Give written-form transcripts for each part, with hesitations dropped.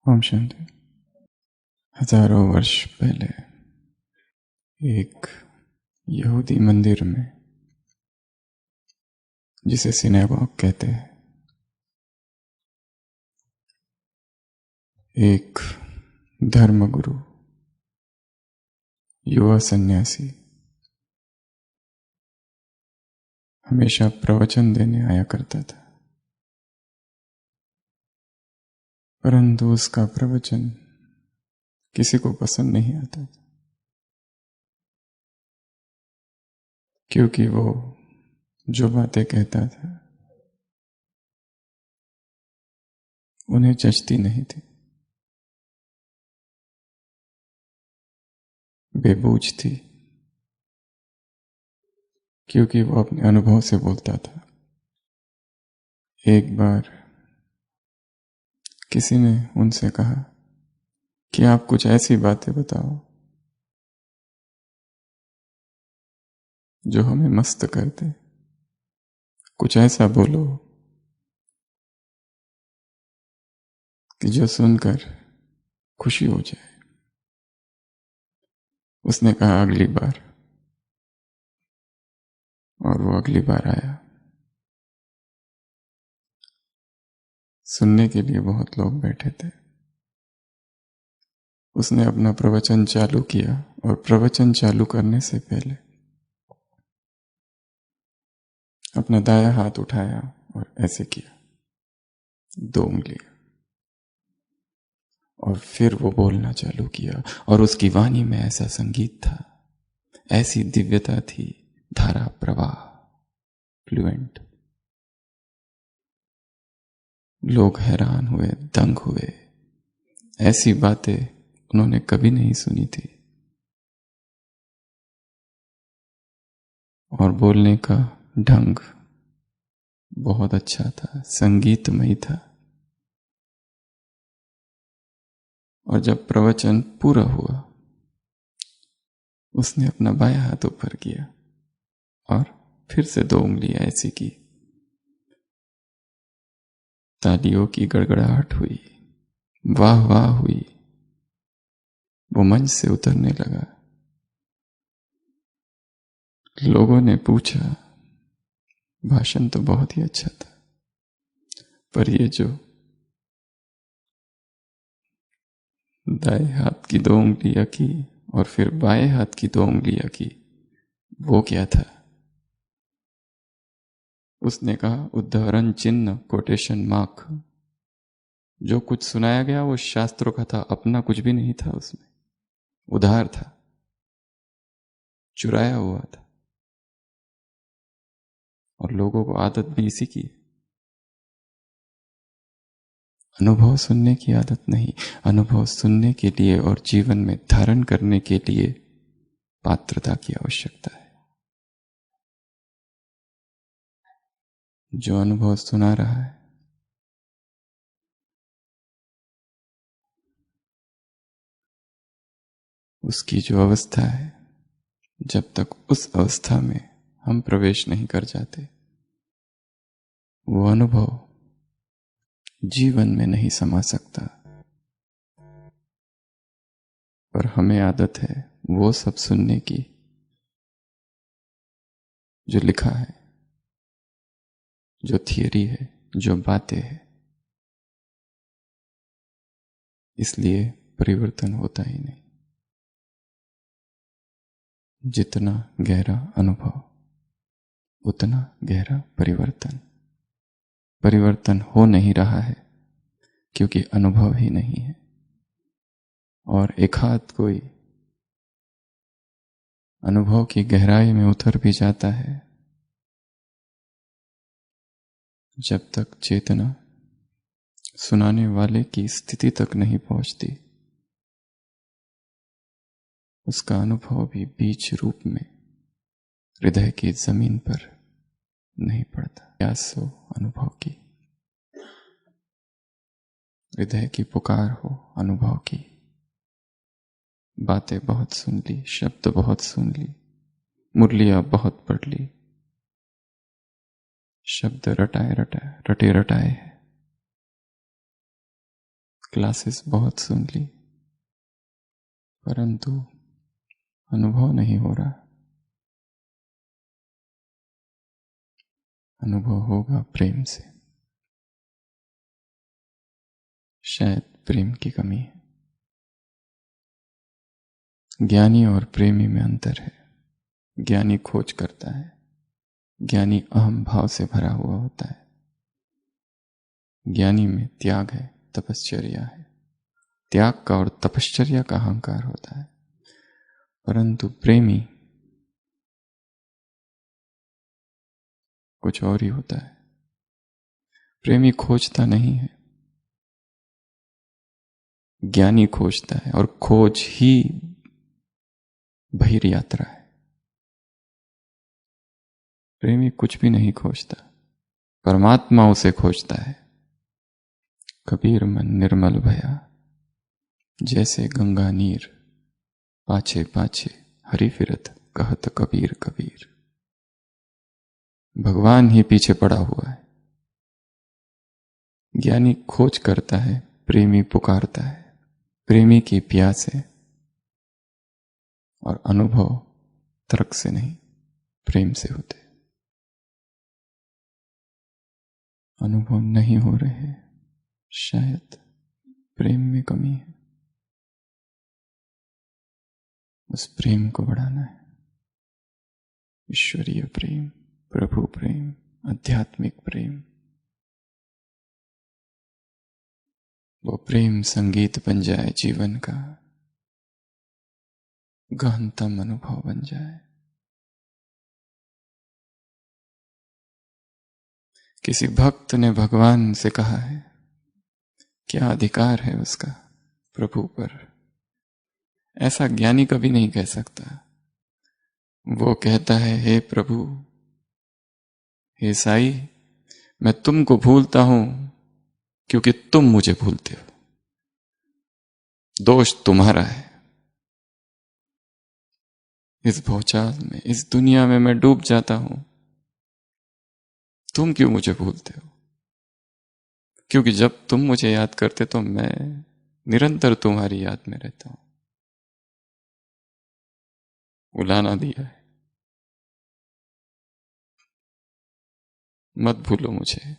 ओम शांति। हजारों वर्ष पहले एक यहूदी मंदिर में, जिसे सिनेगॉग कहते हैं, एक धर्मगुरु, युवा सन्यासी हमेशा प्रवचन देने आया करता था, परंतु उसका प्रवचन किसी को पसंद नहीं आता था, क्योंकि वो जो बातें कहता था उन्हें जचती नहीं थी, बेबूझ थी, क्योंकि वो अपने अनुभव से बोलता था। एक बार किसी ने उनसे कहा कि आप कुछ ऐसी बातें बताओ जो हमें मस्त कर दे, कुछ ऐसा बोलो कि जो सुनकर खुशी हो जाए। उसने कहा अगली बार, और वो अगली बार आया। सुनने के लिए बहुत लोग बैठे थे। उसने अपना प्रवचन चालू किया और प्रवचन चालू करने से पहले अपना दायां हाथ उठाया और ऐसे किया, 2 उंगलियां, और फिर वो बोलना चालू किया। और उसकी वाणी में ऐसा संगीत था, ऐसी दिव्यता थी, धारा प्रवाह, फ्लुएंट। लोग हैरान हुए, दंग हुए। ऐसी बातें उन्होंने कभी नहीं सुनी थी। और बोलने का ढंग बहुत अच्छा था, संगीतमय था। और जब प्रवचन पूरा हुआ, उसने अपना बायां हाथ ऊपर किया और फिर से 2 उंगलियां ऐसी की। तालियों की गड़गड़ाहट हुई, वाह वाह हुई। वो मंच से उतरने लगा। लोगों ने पूछा, भाषण तो बहुत ही अच्छा था, पर ये जो दाएं हाथ की 2 उंगलियां की और फिर बाएं हाथ की 2 उंगलियां की, वो क्या था? उसने कहा, उदाहरण चिन्ह, कोटेशन मार्क। जो कुछ सुनाया गया वो शास्त्रों का था, अपना कुछ भी नहीं था उसमें, उधार था, चुराया हुआ था। और लोगों को आदत भी इसी की, अनुभव सुनने की आदत नहीं। अनुभव सुनने के लिए और जीवन में धारण करने के लिए पात्रता की आवश्यकता है। जो अनुभव सुना रहा है, उसकी जो अवस्था है, जब तक उस अवस्था में हम प्रवेश नहीं कर जाते, वो अनुभव जीवन में नहीं समा सकता। पर हमें आदत है वो सब सुनने की जो लिखा है, जो थियरी है, जो बातें हैं। इसलिए परिवर्तन होता ही नहीं। जितना गहरा अनुभव, उतना गहरा परिवर्तन। परिवर्तन हो नहीं रहा है क्योंकि अनुभव ही नहीं है। और एक हाथ कोई अनुभव की गहराई में उतर भी जाता है, जब तक चेतना सुनाने वाले की स्थिति तक नहीं पहुंचती, उसका अनुभव भी बीज रूप में हृदय की जमीन पर नहीं पड़ता। प्यास हो अनुभव की, हृदय की पुकार हो अनुभव की। बातें बहुत सुन ली, शब्द बहुत सुन ली, मुरलियां बहुत पढ़ ली, शब्द रटाए रटाए रटे रटाए हैं, क्लासेस बहुत सुन ली, परंतु अनुभव नहीं हो रहा। अनुभव होगा प्रेम से। शायद प्रेम की कमी है। ज्ञानी और प्रेमी में अंतर है। ज्ञानी खोज करता है, ज्ञानी अहम भाव से भरा हुआ होता है। ज्ञानी में त्याग है, तपश्चर्या है। त्याग का और तपश्चर्या का अहंकार होता है। परंतु प्रेमी कुछ और ही होता है। प्रेमी खोजता नहीं है, ज्ञानी खोजता है, और खोज ही बहिर यात्रा है। प्रेमी कुछ भी नहीं खोजता, परमात्मा उसे खोजता है। कबीर मन निर्मल भया, जैसे गंगा नीर, पाछे पाछे हरि फिरत कहत कबीर कबीर। भगवान ही पीछे पड़ा हुआ है। ज्ञानी खोज करता है, प्रेमी पुकारता है। प्रेमी की प्यास है, और अनुभव तर्क से नहीं, प्रेम से होते। अनुभव नहीं हो रहे, शायद प्रेम में कमी है। उस प्रेम को बढ़ाना है। ईश्वरीय प्रेम, प्रभु प्रेम, आध्यात्मिक प्रेम। वो प्रेम संगीत बन जाए जीवन का, गहनतम अनुभव बन जाए। किसी भक्त ने भगवान से कहा है, क्या अधिकार है उसका प्रभु पर? ऐसा ज्ञानी कभी नहीं कह सकता। वो कहता है, हे प्रभु, हे साई, मैं तुमको भूलता हूं क्योंकि तुम मुझे भूलते हो। दोष तुम्हारा है। इस भौचाल में, इस दुनिया में मैं डूब जाता हूं, तुम क्यों मुझे भूलते हो? क्योंकि जब तुम मुझे याद करते तो मैं निरंतर तुम्हारी याद में रहता हूं। उलाना दिया है, मत भूलो मुझे,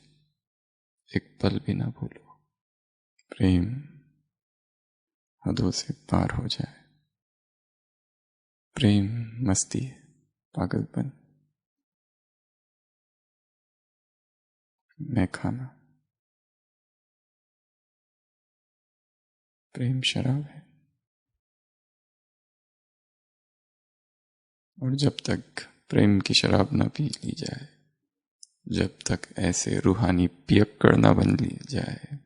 एक पल भी ना भूलो। प्रेम हदों से पार हो जाए। प्रेम मस्ती, पागलपन, मैं खाना। प्रेम शराब है। और जब तक प्रेम की शराब न पी ली जाए, जब तक ऐसे रूहानी पियक्कड़ न बन ली जाए,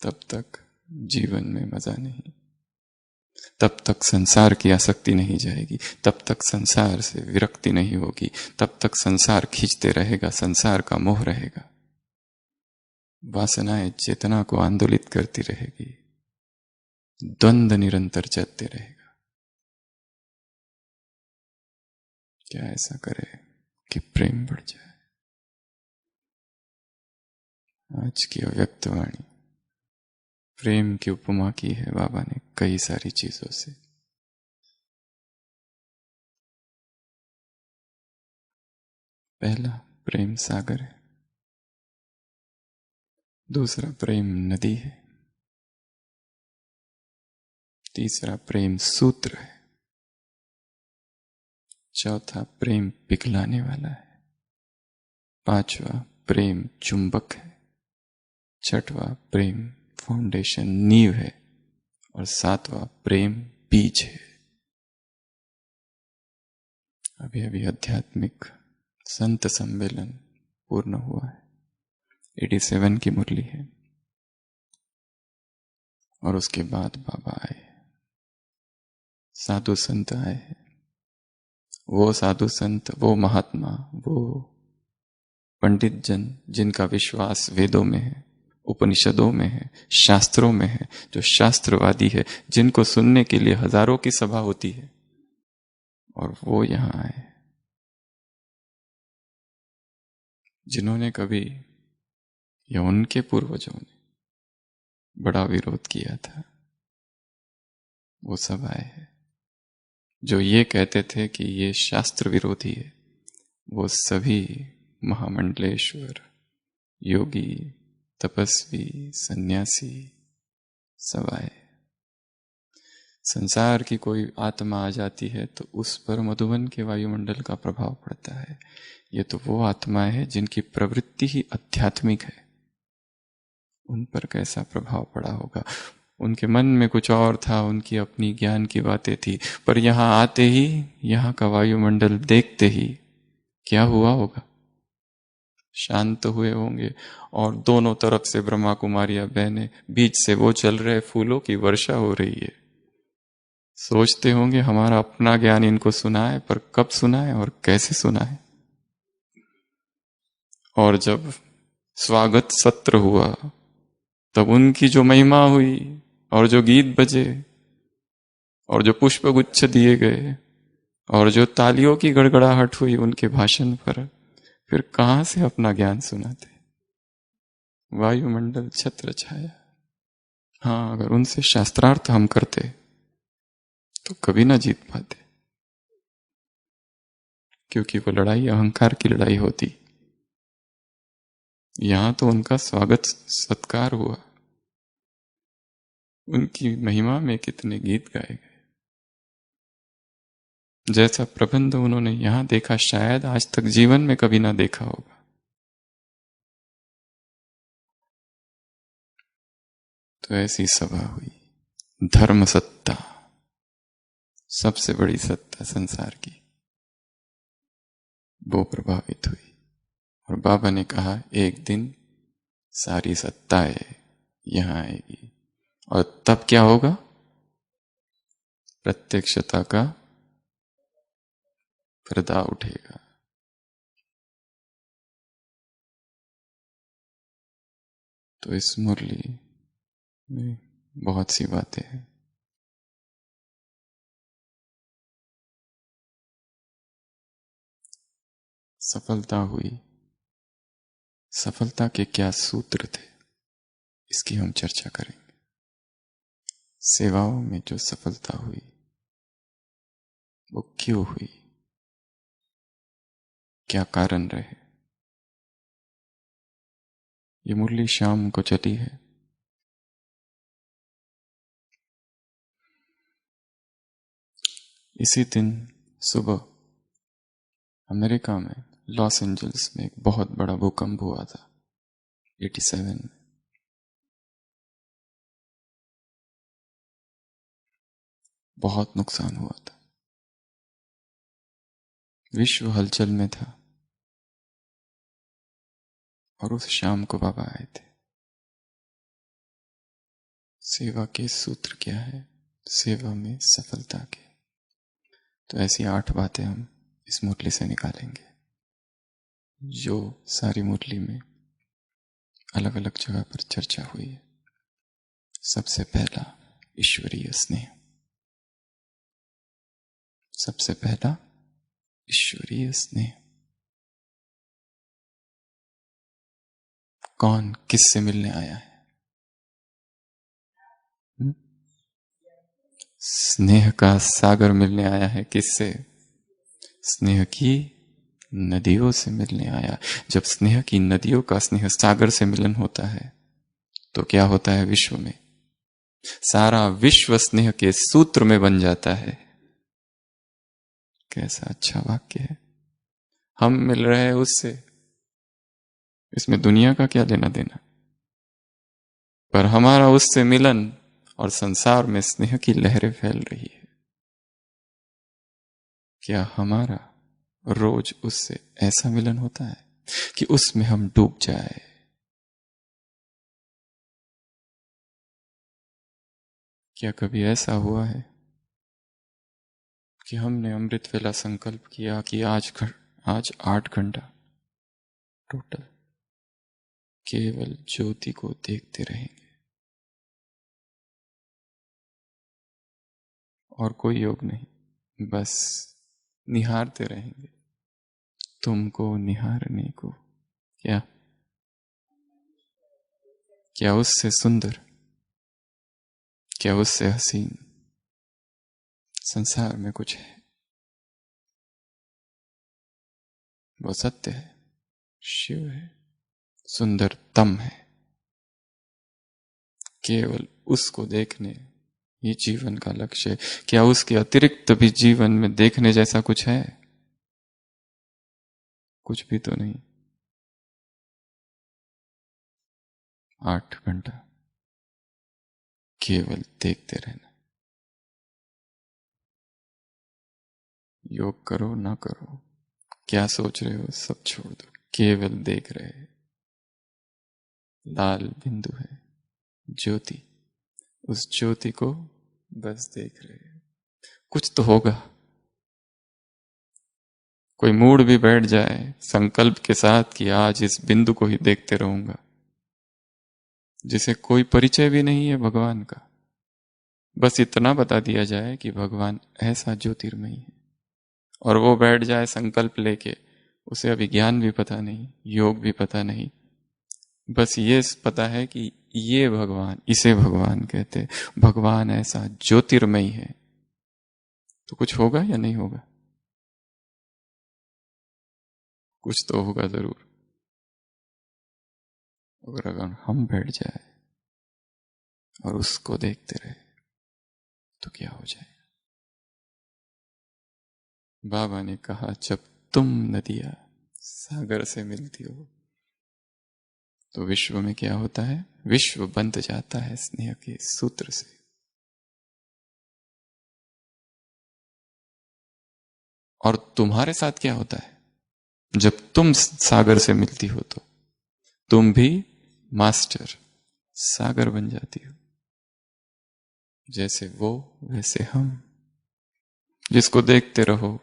तब तक जीवन में मजा नहीं। तब तक संसार की आसक्ति नहीं जाएगी, तब तक संसार से विरक्ति नहीं होगी, तब तक संसार खींचते रहेगा, संसार का मोह रहेगा। वासनाएं चेतना को आंदोलित करती रहेगी, द्वंद्व निरंतर चलते रहेगा। क्या ऐसा करे कि प्रेम बढ़ जाए? आज की अव्यक्त वाणी प्रेम की उपमा की है बाबा ने कई सारी चीजों से। पहला प्रेम सागर है, दूसरा प्रेम नदी है, तीसरा प्रेम सूत्र है, चौथा प्रेम पिघलाने वाला है, पांचवा प्रेम चुंबक है, छठवां प्रेम फाउंडेशन नींव है, और सातवां प्रेम बीज है। अभी अभी आध्यात्मिक संत सम्मेलन पूर्ण हुआ है, 87 की मुरली है। और उसके बाद बाबा आए, साधु संत आए हैं। वो साधु संत, वो महात्मा, वो पंडित जन जिनका विश्वास वेदों में है, उपनिषदों में है, शास्त्रों में है, जो शास्त्रवादी है, जिनको सुनने के लिए हजारों की सभा होती है, और वो यहां आए जिन्होंने कभी, या उनके पूर्वजों ने बड़ा विरोध किया था। वो सब आए हैं। जो ये कहते थे कि ये शास्त्र विरोधी है, वो सभी महामंडलेश्वर, योगी, तपस्वी, सन्यासी सब आए। संसार की कोई आत्मा आ जाती है तो उस पर मधुबन के वायुमंडल का प्रभाव पड़ता है। ये तो वो आत्मा है जिनकी प्रवृत्ति ही आध्यात्मिक है, उन पर कैसा प्रभाव पड़ा होगा। उनके मन में कुछ और था, उनकी अपनी ज्ञान की बातें थी, पर यहां आते ही, यहां का वायुमंडल देखते ही क्या हुआ होगा, शांत हुए होंगे। और दोनों तरफ से ब्रह्मा कुमारियां बहने, बीच से वो चल रहे, फूलों की वर्षा हो रही है। सोचते होंगे हमारा अपना ज्ञान इनको सुनाए, पर कब सुनाए और कैसे सुनाए। और जब स्वागत सत्र हुआ तब उनकी जो महिमा हुई और जो गीत बजे और जो पुष्प गुच्छ दिए गए और जो तालियों की गड़गड़ाहट हुई उनके भाषण पर, फिर कहां से अपना ज्ञान सुनाते। वायुमंडल छत्र छाया। हाँ, अगर उनसे शास्त्रार्थ हम करते तो कभी ना जीत पाते, क्योंकि वो लड़ाई अहंकार की लड़ाई होती। यहां तो उनका स्वागत सत्कार हुआ, उनकी महिमा में कितने गीत गाए गए। जैसा प्रबंध उन्होंने यहां देखा शायद आज तक जीवन में कभी ना देखा होगा। तो ऐसी सभा हुई। धर्म सत्ता, सबसे बड़ी सत्ता संसार की, वो प्रभावित हुई। और बाबा ने कहा एक दिन सारी सत्ताएं यहां आएगी और तब क्या होगा, प्रत्यक्षता का पर्दा उठेगा। तो इस मुरली में बहुत सी बातें हैं। सफलता हुई, सफलता के क्या सूत्र थे, इसकी हम चर्चा करेंगे। सेवाओं में जो सफलता हुई वो क्यों हुई, क्या कारण रहे। ये मुरली शाम को चली है। इसी दिन सुबह अमेरिका में लॉस एंजल्स में एक बहुत बड़ा भूकंप हुआ था 87 में। बहुत नुकसान हुआ था, विश्व हलचल में था। और उस शाम को बाबा आए थे। सेवा के सूत्र क्या है, सेवा में सफलता के। तो ऐसी 8 बातें हम इस मुरली से निकालेंगे, जो सारी मुरली में अलग अलग जगह पर चर्चा हुई है। सबसे पहला ईश्वरीय स्नेह, सबसे पहला ईश्वरीय स्नेह। कौन किससे मिलने आया है? स्नेह का सागर मिलने आया है। किससे? स्नेह की नदियों से मिलने आया। जब स्नेह की नदियों का स्नेह सागर से मिलन होता है तो क्या होता है, विश्व में सारा विश्व स्नेह के सूत्र में बन जाता है। कैसा अच्छा वाक्य है। हम मिल रहे हैं उससे, इसमें दुनिया का क्या लेना देना, पर हमारा उससे मिलन और संसार में स्नेह की लहरें फैल रही है। क्या हमारा रोज उससे ऐसा मिलन होता है कि उसमें हम डूब जाए? क्या कभी ऐसा हुआ है कि हमने अमृत वेला संकल्प किया कि आज 8 घंटा टोटल केवल ज्योति को देखते रहेंगे और कोई योग नहीं, बस निहारते रहेंगे, तुमको निहारने को। क्या क्या उससे सुंदर, क्या उससे हसीन संसार में कुछ है? वो सत्य है, शिव है, सुंदरतम है। केवल उसको देखने ये जीवन का लक्ष्य है। क्या उसके अतिरिक्त भी जीवन में देखने जैसा कुछ है? कुछ भी तो नहीं। 8 घंटा केवल देखते रहना। योग करो ना करो, क्या सोच रहे हो सब छोड़ दो, केवल देख रहे हैं। लाल बिंदु है ज्योति, उस ज्योति को बस देख रहे हैं। कुछ तो होगा। कोई मूड भी बैठ जाए संकल्प के साथ कि आज इस बिंदु को ही देखते रहूंगा, जिसे कोई परिचय भी नहीं है भगवान का, बस इतना बता दिया जाए कि भगवान ऐसा ज्योतिर्मयी है, और वो बैठ जाए संकल्प लेके, उसे अभी ज्ञान भी पता नहीं, योग भी पता नहीं, बस ये पता है कि ये भगवान, इसे भगवान कहते, भगवान ऐसा ज्योतिर्मयी है, तो कुछ होगा या नहीं होगा? कुछ तो होगा जरूर। अगर हम बैठ जाए और उसको देखते रहे तो क्या हो जाएगा? बाबा ने कहा, जब तुम नदियां सागर से मिलती हो तो विश्व में क्या होता है? विश्व बंध जाता है स्नेह के सूत्र से। और तुम्हारे साथ क्या होता है? जब तुम सागर से मिलती हो तो तुम भी मास्टर सागर बन जाती हो। जैसे वो वैसे हम, जिसको देखते रहो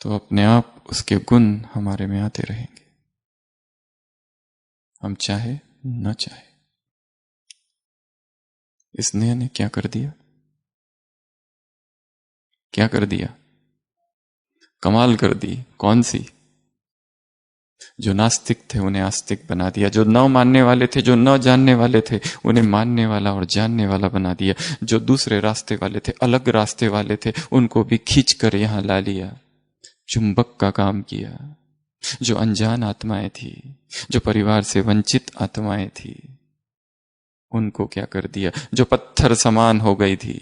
तो अपने आप उसके गुण हमारे में आते रहेंगे, हम चाहे न चाहे। स्नेह ने क्या कर दिया? क्या कर दिया? कमाल कर दी। कौन सी? जो नास्तिक थे उन्हें आस्तिक बना दिया, जो न मानने वाले थे, जो न जानने वाले थे, उन्हें मानने वाला और जानने वाला बना दिया, जो दूसरे रास्ते वाले थे, अलग रास्ते वाले थे, उनको भी खींच कर यहां ला लिया, चुंबक का काम किया। जो अनजान आत्माएं थी, जो परिवार से वंचित आत्माएं थी, उनको क्या कर दिया? जो पत्थर समान हो गई थी,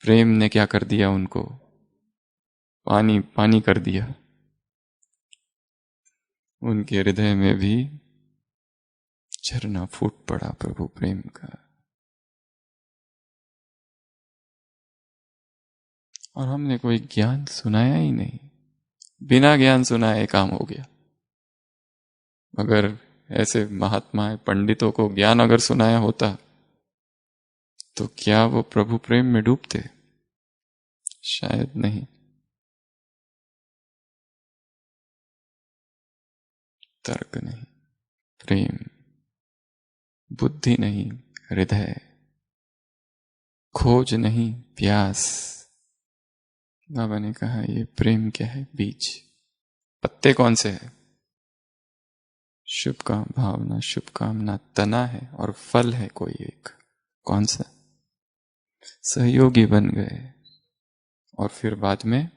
प्रेम ने क्या कर दिया? उनको पानी पानी कर दिया। उनके हृदय में भी झरना फूट पड़ा प्रभु प्रेम का। और हमने कोई ज्ञान सुनाया ही नहीं, बिना ज्ञान सुनाए काम हो गया। अगर ऐसे महात्मा पंडितों को ज्ञान अगर सुनाया होता तो क्या वो प्रभु प्रेम में डूबते? शायद नहीं। तर्क नहीं, प्रेम, बुद्धि नहीं, हृदय, खोज नहीं, प्यास। बाबा ने कहा, ये प्रेम क्या है? बीज। पत्ते कौन से है? शुभ काम भावना, शुभ कामना तना है, और फल है कोई एक। कौन सा? सहयोगी बन गए और फिर बाद में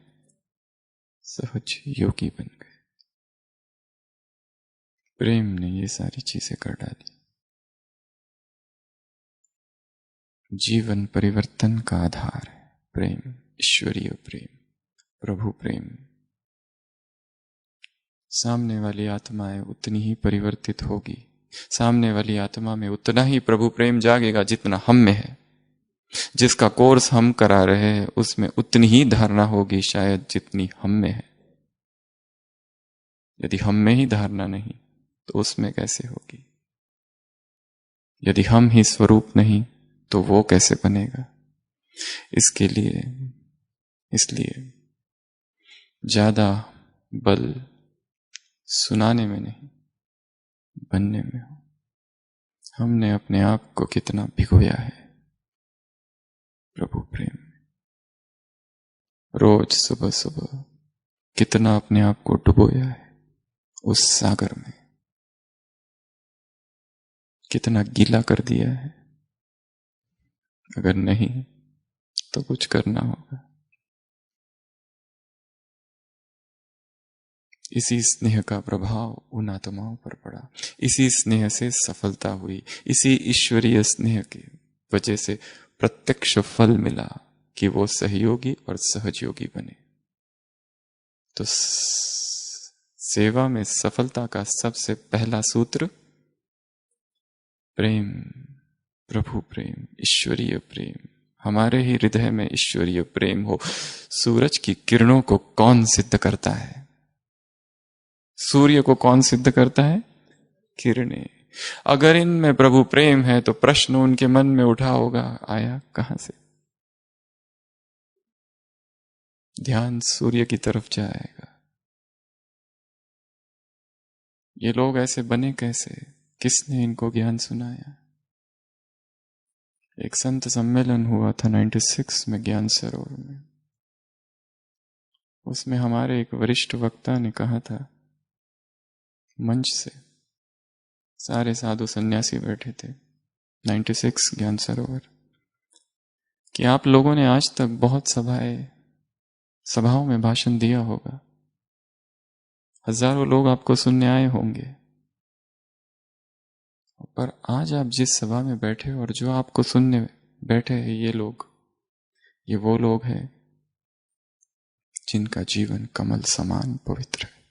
सहज योगी बन गए। प्रेम ने ये सारी चीजें कर डाली। जीवन परिवर्तन का आधार है प्रेम, ईश्वरीय प्रेम, प्रभु प्रेम। सामने वाली आत्माएं उतनी ही परिवर्तित होगी, सामने वाली आत्मा में उतना ही प्रभु प्रेम जागेगा जितना हम में है। जिसका कोर्स हम करा रहे हैं उसमें उतनी ही धारणा होगी शायद जितनी हम में है। यदि हम में ही धारणा नहीं तो उसमें कैसे होगी? यदि हम ही स्वरूप नहीं तो वो कैसे बनेगा? इसके लिए, इसलिए ज्यादा बल सुनाने में नहीं, बनने में हो। हमने अपने आप को कितना भिगोया है प्रभु प्रेम में। रोज सुबह सुबह कितना अपने आप को डुबोया है उस सागर में, कितना गीला कर दिया है। अगर नहीं तो कुछ करना होगा। इसी स्नेह का प्रभाव उन आत्माओं पर पड़ा, इसी स्नेह से सफलता हुई, इसी ईश्वरीय स्नेह की वजह से प्रत्यक्ष फल मिला कि वो सहयोगी और सहयोगी बने। तो सेवा में सफलता का सबसे पहला सूत्र प्रेम, प्रभु प्रेम, ईश्वरीय प्रेम। हमारे ही हृदय में ईश्वरीय प्रेम हो। सूरज की किरणों को कौन सिद्ध करता है? सूर्य को कौन सिद्ध करता है? किरणें। अगर इनमें प्रभु प्रेम है तो प्रश्न उनके मन में उठा होगा, आया कहां से? ध्यान सूर्य की तरफ जाएगा। ये लोग ऐसे बने कैसे? किसने इनको ज्ञान सुनाया? एक संत सम्मेलन हुआ था 96 में ज्ञान सरोवर में। उसमें हमारे एक वरिष्ठ वक्ता ने कहा था, मंच से सारे साधु सन्यासी बैठे थे 96 ज्ञान सरोवर, कि आप लोगों ने आज तक बहुत सभाओं में भाषण दिया होगा, हजारों लोग आपको सुनने आए होंगे, पर आज आप जिस सभा में बैठे हो और जो आपको सुनने बैठे हैं ये वो लोग हैं जिनका जीवन कमल समान पवित्र है।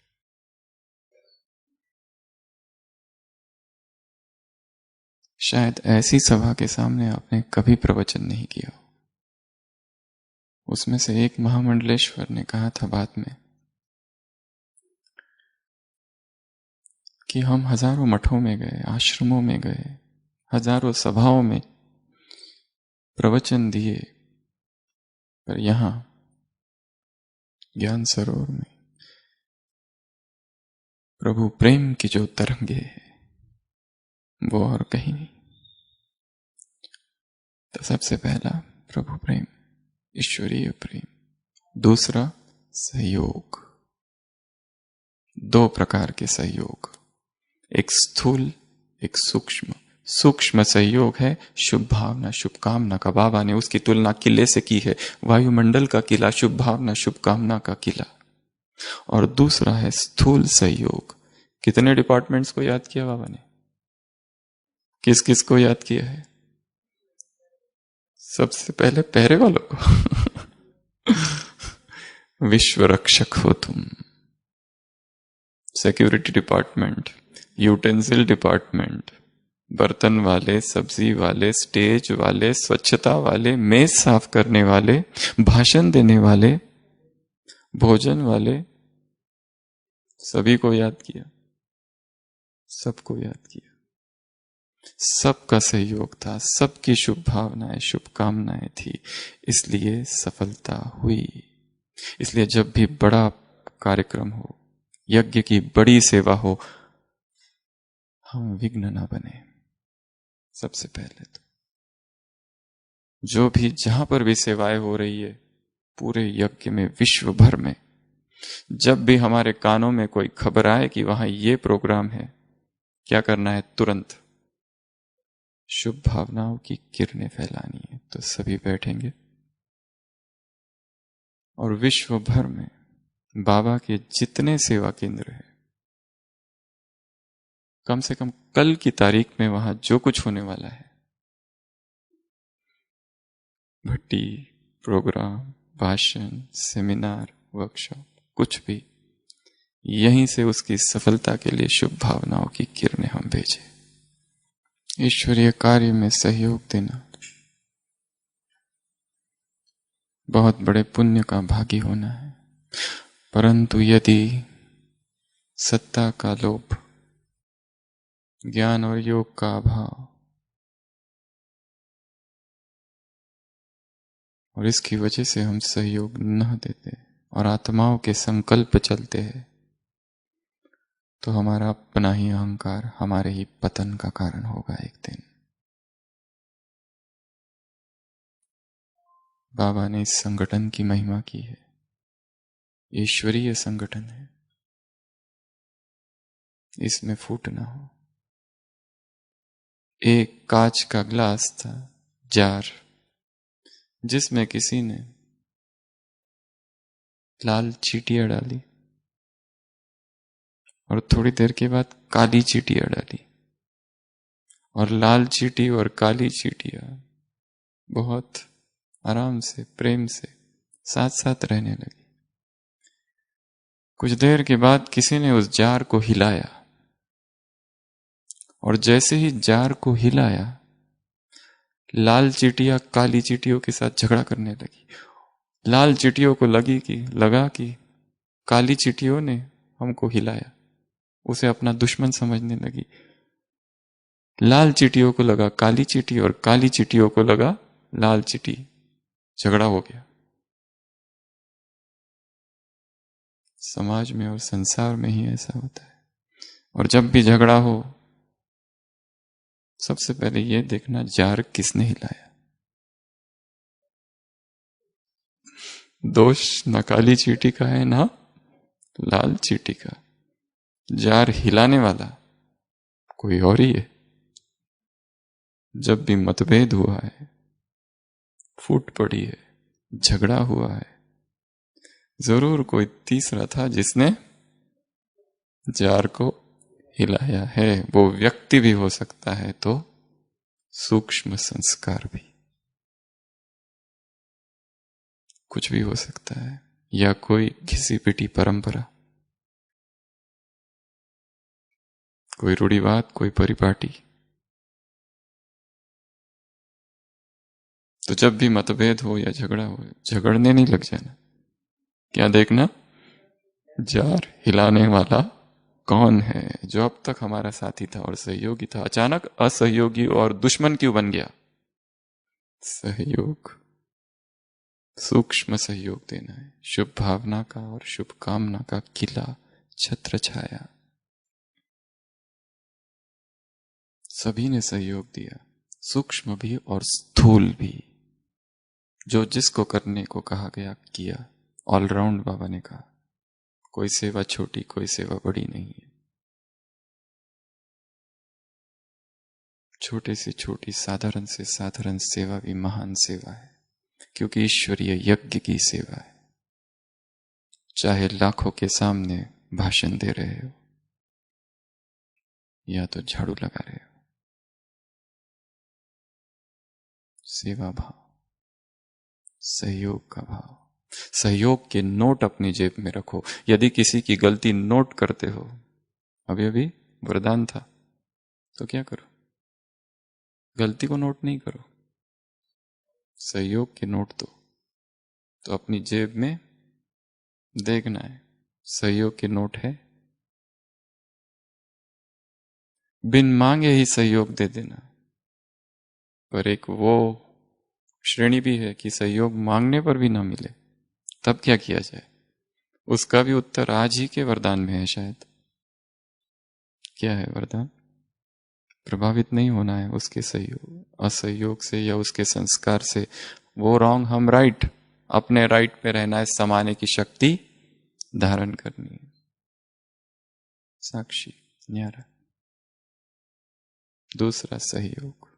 शायद ऐसी सभा के सामने आपने कभी प्रवचन नहीं किया। उसमें से एक महामंडलेश्वर ने कहा था बाद में कि हम हजारों मठों में गए, आश्रमों में गए, हजारों सभाओं में प्रवचन दिए, पर यहां ज्ञान सरोवर में प्रभु प्रेम की जो तरंगे है वो और कहीं नहीं। तो सबसे पहला प्रभु प्रेम, ईश्वरीय प्रेम। दूसरा सहयोग। दो प्रकार के सहयोग, एक स्थूल, एक सूक्ष्म। सूक्ष्म सहयोग है शुभ भावना, शुभकामना का। बाबा ने उसकी तुलना किले से की है, वायुमंडल का किला, शुभ भावना शुभकामना का किला। और दूसरा है स्थूल सहयोग। कितने डिपार्टमेंट्स को याद किया बाबा ने? किस किस को याद किया है? सबसे पहले पहरे वालों को विश्व रक्षक हो तुम, सिक्योरिटी डिपार्टमेंट, यूटेंसिल डिपार्टमेंट, बर्तन वाले, सब्जी वाले, स्टेज वाले, स्वच्छता वाले, मेज साफ करने वाले, भाषण देने वाले, भोजन वाले, सभी को याद किया, सबको याद किया। सबका सहयोग था, सबकी शुभ भावनाएं, शुभकामनाएं थी, इसलिए सफलता हुई। इसलिए जब भी बड़ा कार्यक्रम हो, यज्ञ की बड़ी सेवा हो, हम विघ्न ना बने। सबसे पहले तो जो भी जहां पर भी सेवाएं हो रही है पूरे यज्ञ में, विश्व भर में, जब भी हमारे कानों में कोई खबर आए कि वहां ये प्रोग्राम है, क्या करना है? तुरंत शुभ भावनाओं की किरणें फैलानी है। तो सभी बैठेंगे और विश्व भर में बाबा के जितने सेवा केंद्र हैं, कम से कम कल की तारीख में वहां जो कुछ होने वाला है, भट्टी, प्रोग्राम, भाषण, सेमिनार, वर्कशॉप, कुछ भी, यहीं से उसकी सफलता के लिए शुभ भावनाओं की किरणें हम भेजें। ईश्वरीय कार्य में सहयोग देना बहुत बड़े पुण्य का भागी होना है। परंतु यदि सत्ता का लोभ, ज्ञान और योग का अभाव, और इसकी वजह से हम सहयोग न देते और आत्माओं के संकल्प चलते हैं, तो हमारा अपना ही अहंकार हमारे ही पतन का कारण होगा एक दिन। बाबा ने इस संगठन की महिमा की है, ईश्वरीय संगठन है, इसमें फूट ना हो। एक कांच का ग्लास था, जार, जिसमें किसी ने लाल चींटियां डाली, और थोड़ी देर के बाद काली चींटियां डाली, और लाल चींटी और काली चींटियां बहुत आराम से प्रेम से साथ साथ रहने लगी। कुछ देर के बाद किसी ने उस जार को हिलाया, और जैसे ही जार को हिलाया, लाल चींटियां काली चींटियों के साथ झगड़ा करने लगी। लाल चींटियों को लगा कि काली चींटियों ने हमको हिलाया, उसे अपना दुश्मन समझने लगी। लाल चींटियों को लगा काली चींटी, और काली चींटियों को लगा लाल चींटी। झगड़ा हो गया। समाज में और संसार में ही ऐसा होता है। और जब भी झगड़ा हो, सबसे पहले यह देखना जार किसने हिलाया। दोष न काली चींटी का है ना लाल चींटी का, जार हिलाने वाला कोई और ही है। जब भी मतभेद हुआ है, फूट पड़ी है, झगड़ा हुआ है, जरूर कोई तीसरा था जिसने जार को हिलाया है। वो व्यक्ति भी हो सकता है, तो सूक्ष्म संस्कार भी, कुछ भी हो सकता है, या कोई घिसी पिटी परंपरा, कोई रूढ़िवाद, कोई परिपाटी। तो जब भी मतभेद हो या झगड़ा हो, झगड़ने नहीं लग जाना। क्या देखना, जार हिलाने वाला कौन है, जो अब तक हमारा साथी था और सहयोगी था, अचानक असहयोगी और दुश्मन क्यों बन गया। सहयोग, सूक्ष्म सहयोग देना है, शुभ भावना का और शुभ कामना का किला, छत्र छाया, सभी ने सहयोग दिया, सूक्ष्म भी और स्थूल भी। जो जिसको करने को कहा गया किया। ऑलराउंड बाबा ने कहा, कोई सेवा छोटी कोई सेवा बड़ी नहीं है। छोटे से छोटी, साधारण से साधारण सेवा भी महान सेवा है, क्योंकि ईश्वरीय यज्ञ की सेवा है। चाहे लाखों के सामने भाषण दे रहे हो या तो झाड़ू लगा रहे हो, सेवा भाव, सहयोग का भाव। सहयोग के नोट अपनी जेब में रखो। यदि किसी की गलती नोट करते हो, अभी अभी वरदान था, तो क्या करो, गलती को नोट नहीं करो, सहयोग के नोट दो। तो अपनी जेब में देखना है सहयोग के नोट है, बिन मांगे ही सहयोग दे देना। पर एक वो श्रेणी भी है कि सहयोग मांगने पर भी ना मिले, तब क्या किया जाए। उसका भी उत्तर आज ही के वरदान में है शायद। क्या है वरदान? प्रभावित नहीं होना है उसके सहयोग असहयोग से या उसके संस्कार से। वो रॉन्ग, हम राइट, अपने राइट पे रहना है, समाने की शक्ति धारण करनी है। साक्षी न्यारा। दूसरा सहयोग।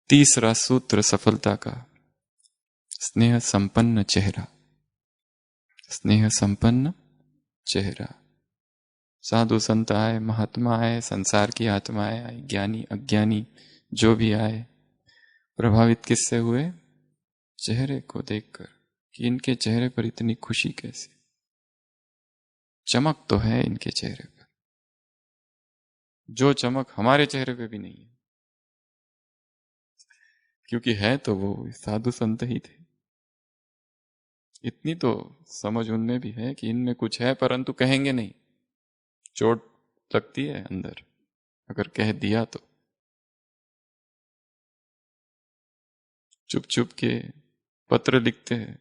तीसरा सूत्र सफलता का, स्नेह संपन्न चेहरा। स्नेह संपन्न चेहरा। साधु संत आए, महात्मा आए, संसार की आत्माएं आई, ज्ञानी अज्ञानी जो भी आए, प्रभावित किससे हुए? चेहरे को देखकर कि इनके चेहरे पर इतनी खुशी कैसे, चमक तो है इनके चेहरे पर, जो चमक हमारे चेहरे पे भी नहीं है। क्योंकि है तो वो साधु संत ही थे। इतनी तो समझ उनमें भी है कि इनमें कुछ है, परंतु कहेंगे नहीं, चोट लगती है अंदर अगर कह दिया तो। चुप चुप के पत्र लिखते हैं,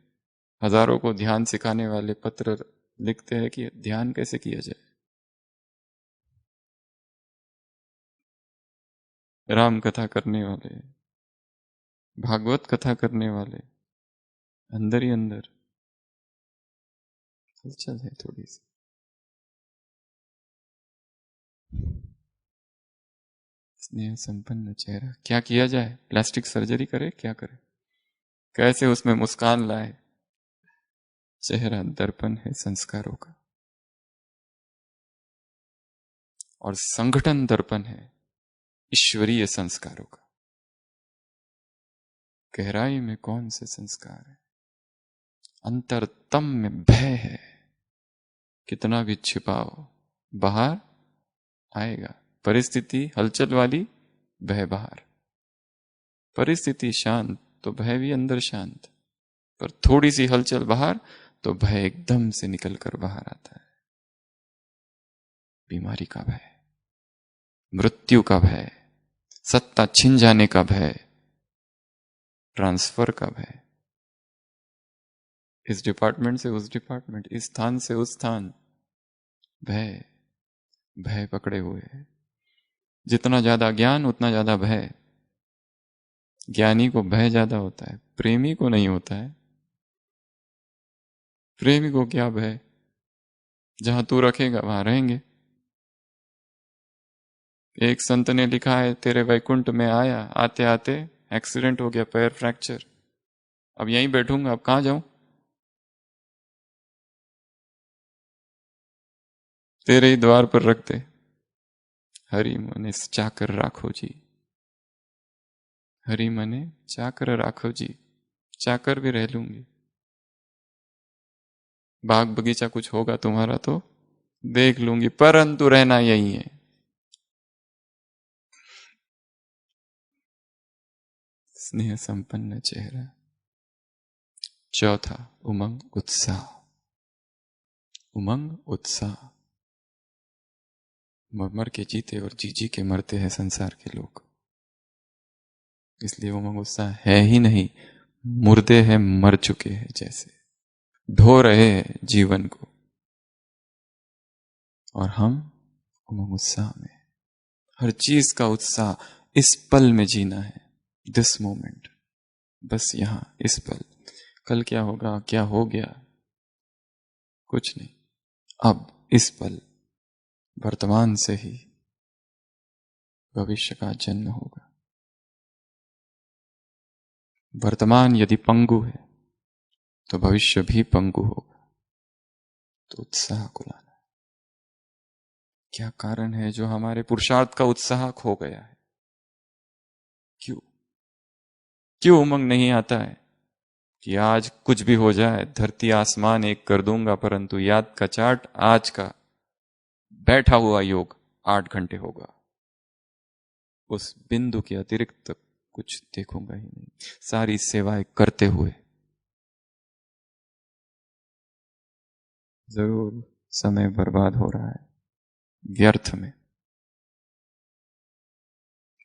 हजारों को ध्यान सिखाने वाले पत्र लिखते हैं कि ध्यान कैसे किया जाए। राम कथा करने वाले, भागवत कथा करने वाले, अंदर ही अंदर हलचल है थोड़ी सी। स्नेह संपन्न चेहरा, क्या किया जाए? प्लास्टिक सर्जरी करे, क्या करे, कैसे उसमें मुस्कान लाए? चेहरा दर्पण है संस्कारों का। और संगठन दर्पण है ईश्वरीय संस्कारों का। गहराई में कौन से संस्कार है? अंतरतम में भय है, कितना भी छिपाओ बाहर आएगा। परिस्थिति हलचल वाली, भय बाहर। परिस्थिति शांत तो भय भी अंदर शांत, पर थोड़ी सी हलचल बाहर तो भय एकदम से निकलकर बाहर आता है। बीमारी का भय, मृत्यु का भय, सत्ता छिन जाने का भय, ट्रांसफर का भय, इस डिपार्टमेंट से उस डिपार्टमेंट, इस स्थान से उस स्थान, भय भय पकड़े हुए है। जितना ज्यादा ज्ञान उतना ज्यादा भय। ज्ञानी को भय ज्यादा होता है, प्रेमी को नहीं होता है। प्रेमी को क्या भय? जहां तू रखेगा वहां रहेंगे। एक संत ने लिखा है, तेरे वैकुंठ में आया, आते आते एक्सीडेंट हो गया, पैर फ्रैक्चर, अब यहीं बैठूंगा, अब कहां जाऊं? तेरे ही द्वार पर रख दे। हरि मने चाकर राखो जी, हरि मने चाकर राखो जी। चाकर भी रह लूंगी। बाग बगीचा कुछ होगा तुम्हारा तो देख लूंगी, परंतु रहना यही है। स्नेह संपन्न चेहरा। चौथा, उमंग उत्साह। उमंग उत्साह। मर मर के जीते और जी जी के मरते हैं संसार के लोग, इसलिए उमंग उत्साह है ही नहीं। मुर्दे हैं, मर चुके हैं जैसे, ढो रहे हैं जीवन को। और हम उमंग उत्साह में, हर चीज का उत्साह, इस पल में जीना है। दिस मोमेंट, बस यहां इस पल। कल क्या होगा, क्या हो गया, कुछ नहीं। अब इस पल, वर्तमान से ही भविष्य का जन्म होगा। वर्तमान यदि पंगु है तो भविष्य भी पंगु होगा। तो उत्साह को लाना। क्या कारण है जो हमारे पुरुषार्थ का उत्साह खो गया है? क्यों क्यों उमंग नहीं आता है कि आज कुछ भी हो जाए, धरती आसमान एक कर दूंगा, परंतु याद का चार्ट आज का बैठा हुआ योग 8 घंटे होगा, उस बिंदु के अतिरिक्त कुछ देखूंगा ही नहीं, सारी सेवाएं करते हुए। जरूर समय बर्बाद हो रहा है व्यर्थ में,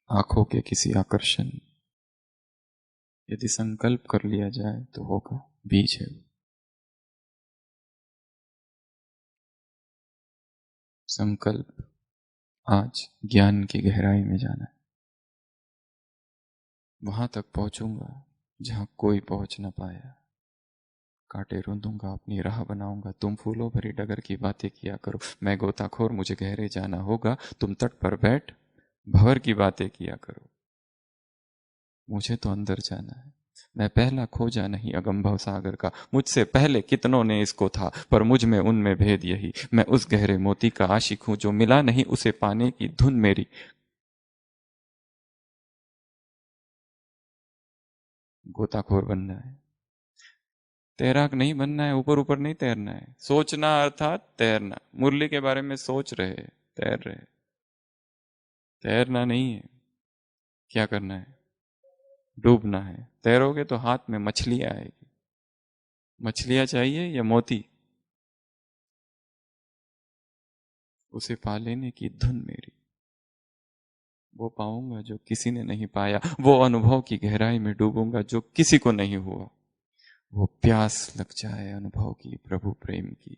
आंखों के किसी आकर्षण। यदि संकल्प कर लिया जाए तो होगा, बीज है। संकल्प आज ज्ञान की गहराई में जाना है। वहां तक पहुंचूंगा जहां कोई पहुंच ना पाया। कांटे रूंधूंगा, अपनी राह बनाऊंगा, तुम फूलों भरी डगर की बातें किया करो। मैं गोताखोर, मुझे गहरे जाना होगा, तुम तट पर बैठ भंवर की बातें किया करो। मुझे तो अंदर जाना है। मैं पहला खोजा नहीं अगंभव सागर का, मुझसे पहले कितनों ने इसको था, पर मुझ में उनमें भेद यही। मैं उस गहरे मोती का आशिक हूं, जो मिला नहीं उसे पाने की धुन मेरी। गोताखोर बनना है, तैराक नहीं बनना है। ऊपर ऊपर नहीं तैरना है। सोचना अर्थात तैरना। मुरली के बारे में सोच रहे, तैर रहे, तैरना नहीं है। क्या करना है? डूबना है। तैरोगे तो हाथ में मछलियां आएगी। मछलियां चाहिए या मोती? उसे पा लेने की धुन मेरी। वो पाऊंगा जो किसी ने नहीं पाया, वो अनुभव की गहराई में डूबूंगा जो किसी को नहीं हुआ। वो प्यास लग जाए अनुभव की, प्रभु प्रेम की।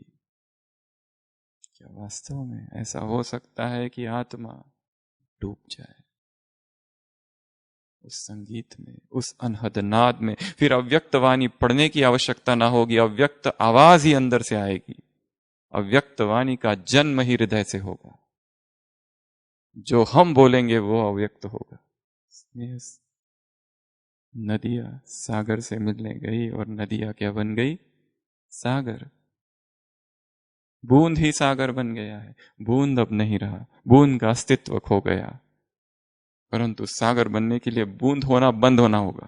क्या वास्तव में ऐसा हो सकता है कि आत्मा डूब जाए उस संगीत में, उस अनहद नाद में? फिर अव्यक्त वाणी पढ़ने की आवश्यकता ना होगी, अव्यक्त आवाज ही अंदर से आएगी। अव्यक्त वाणी का जन्म ही हृदय से होगा। जो हम बोलेंगे वो अव्यक्त होगा। नदियां सागर से मिलने गई और नदियां क्या बन गई? सागर। बूंद ही सागर बन गया है, बूंद अब नहीं रहा, बूंद का अस्तित्व खो गया। परंतु सागर बनने के लिए बूंद होना बंद होना होगा।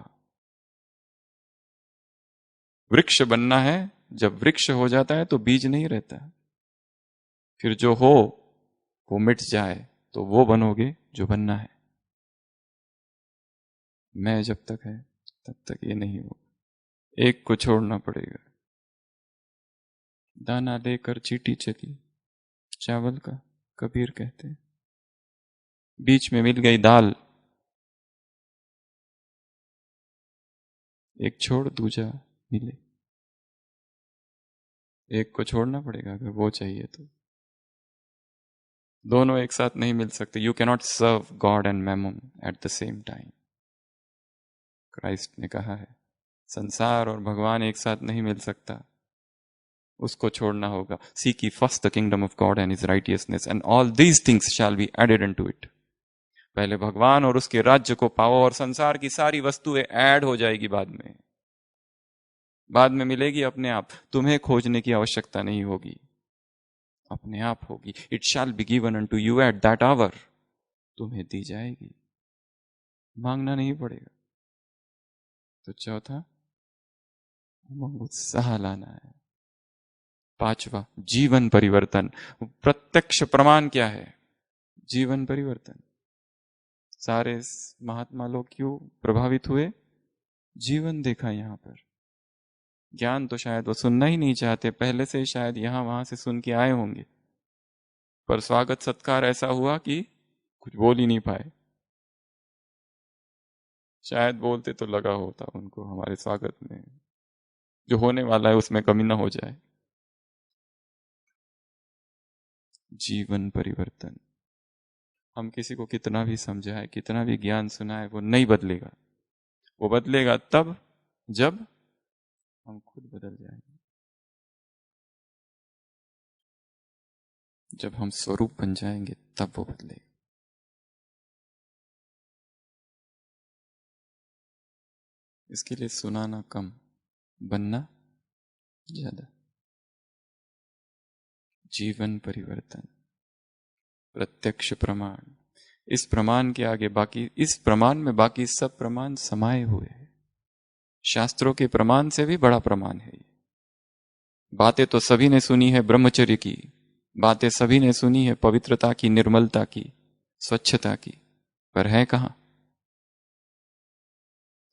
वृक्ष बनना है, जब वृक्ष हो जाता है तो बीज नहीं रहता, फिर जो हो वो मिट जाए तो वो बनोगे जो बनना है। मैं जब तक है तब तक ये नहीं होगा, एक को छोड़ना पड़ेगा। दाना लेकर चींटी चली चावल का, कबीर कहते हैं। बीच में मिल गई दाल, एक छोड़ दूजा मिले। एक को छोड़ना पड़ेगा अगर वो चाहिए तो। दोनों एक साथ नहीं मिल सकते। You cannot serve God and mammon at the same time. Christ ने कहा है संसार और भगवान एक साथ नहीं मिल सकता, उसको छोड़ना होगा। Seek ye first the kingdom of God and his righteousness and all these things shall be added unto it। पहले भगवान और उसके राज्य को पाओ और संसार की सारी वस्तुएं ऐड हो जाएगी बाद में। बाद में मिलेगी अपने आप, तुम्हें खोजने की आवश्यकता नहीं होगी, अपने आप होगी। It shall be given unto you at that hour. तुम्हें दी जाएगी, मांगना नहीं पड़ेगा। तो चौथा, उमंग उत्साह लाना है। पांचवा, जीवन परिवर्तन। प्रत्यक्ष प्रमाण क्या है? जीवन परिवर्तन। सारे महात्मा लोग क्यों प्रभावित हुए? जीवन देखा यहां पर। ज्ञान तो शायद वो सुनना ही नहीं चाहते, पहले से शायद यहां वहां से सुन के आए होंगे, पर स्वागत सत्कार ऐसा हुआ कि कुछ बोल ही नहीं पाए। शायद बोलते तो लगा होता उनको हमारे स्वागत में, जो होने वाला है उसमें कमी ना हो जाए। जीवन परिवर्तन। हम किसी को कितना भी समझाए, कितना भी ज्ञान सुनाए, वो नहीं बदलेगा। वो बदलेगा तब जब हम खुद बदल जाएंगे, जब हम स्वरूप बन जाएंगे तब वो बदलेगा। इसके लिए सुनाना कम, बनना ज्यादा। जीवन परिवर्तन, प्रत्यक्ष प्रमाण। इस प्रमाण के आगे बाकी, इस प्रमाण में बाकी सब प्रमाण समाये हुए हैं। शास्त्रों के प्रमाण से भी बड़ा प्रमाण है ये। बातें तो सभी ने सुनी है ब्रह्मचर्य की, बातें सभी ने सुनी है पवित्रता की, निर्मलता की, स्वच्छता की, पर है कहां?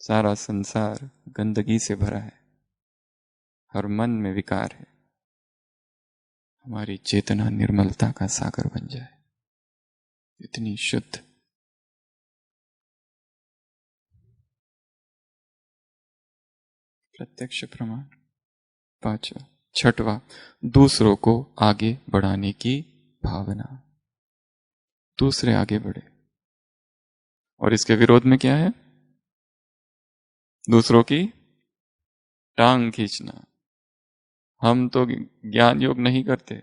सारा संसार गंदगी से भरा है, हर मन में विकार है। हमारी चेतना निर्मलता का सागर बन जाए, इतनी शुद्ध। प्रत्यक्ष प्रमाण। पांचवा। छठवा, दूसरों को आगे बढ़ाने की भावना। दूसरे आगे बढ़े, और इसके विरोध में क्या है? दूसरों की टांग खींचना। हम तो ज्ञान योग नहीं करते,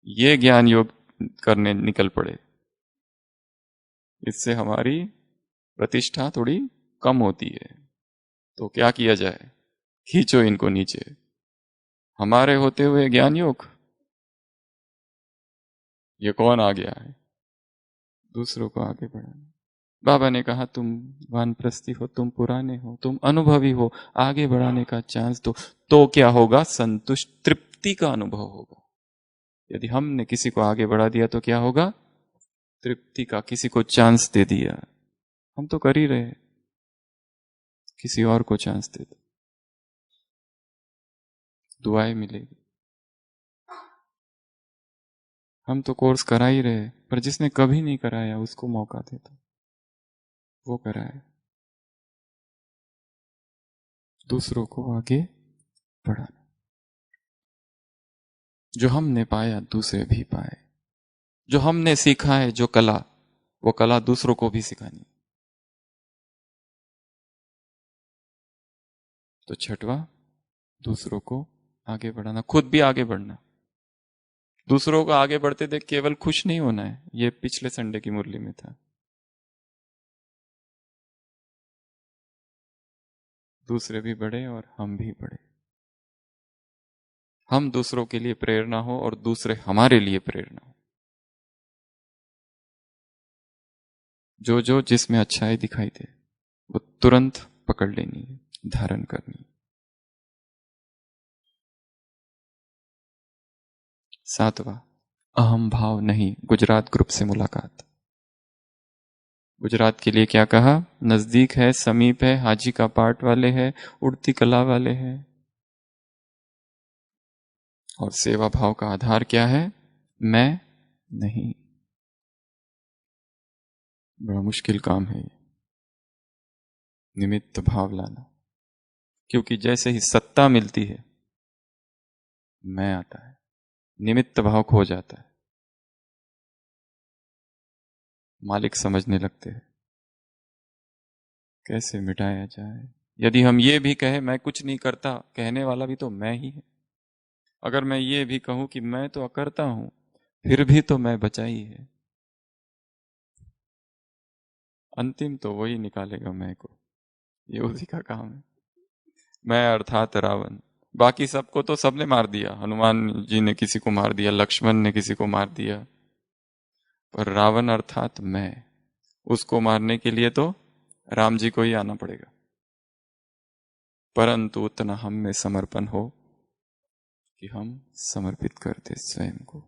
ये ज्ञान योग करने निकल पड़े। इससे हमारी प्रतिष्ठा थोड़ी कम होती है। तो क्या किया जाए? खींचो इनको नीचे। हमारे होते हुए ज्ञान योग, ये कौन आ गया है? दूसरों को आगे बढ़ाना। बाबा ने कहा तुम वानप्रस्थी हो, तुम पुराने हो, तुम अनुभवी हो, आगे बढ़ाने का चांस दो। तो क्या होगा? संतुष्ट, तृप्ति का अनुभव होगा। यदि हमने किसी को आगे बढ़ा दिया तो क्या होगा? तृप्ति का। किसी को चांस दे दिया, हम तो कर ही रहे, किसी और को चांस दे दो, दुआएं मिलेगी। हम तो कोर्स करा ही रहे, पर जिसने कभी नहीं कराया उसको मौका दे दो, वो कराए। दूसरों को आगे बढ़ाना। जो हमने पाया दूसरे भी पाए। जो हमने सीखा है जो कला, वो कला दूसरों को भी सिखानी। तो छठवा, दूसरों को आगे बढ़ाना, खुद भी आगे बढ़ना। दूसरों को आगे बढ़ते देख केवल खुश नहीं होना है, ये पिछले संडे की मुरली में था। दूसरे भी बढ़े और हम भी बढ़े। हम दूसरों के लिए प्रेरणा हो और दूसरे हमारे लिए प्रेरणा हो। जो जो जिसमें अच्छाई दिखाई दे वो तुरंत पकड़ लेनी है, धारण करनी है। 7वां, अहम भाव नहीं, गुजरात ग्रुप से मुलाकात। गुजरात के लिए क्या कहा? नजदीक है, समीप है, हाजी का पाठ वाले हैं, उड़ती कला वाले हैं। और सेवा भाव का आधार क्या है? मैं नहीं। बड़ा मुश्किल काम है ये, निमित्त भाव लाना। क्योंकि जैसे ही सत्ता मिलती है मैं आता है, निमित्त भाव खो जाता है, मालिक समझने लगते हैं। कैसे मिटाया जाए? यदि हम ये भी कहें मैं कुछ नहीं करता, कहने वाला भी तो मैं ही है। अगर मैं ये भी कहूं कि मैं तो अकर्ता हूं, फिर भी तो मैं बचा ही है। अंतिम तो वही निकालेगा मैं को, ये उसी का काम है। मैं अर्थात रावण। बाकी सबको तो सबने मार दिया, हनुमान जी ने किसी को मार दिया, लक्ष्मण ने किसी को मार दिया, पर रावण अर्थात मैं, उसको मारने के लिए तो राम जी को ही आना पड़ेगा। परंतु उतना हम में समर्पण हो कि हम समर्पित कर दे स्वयं को।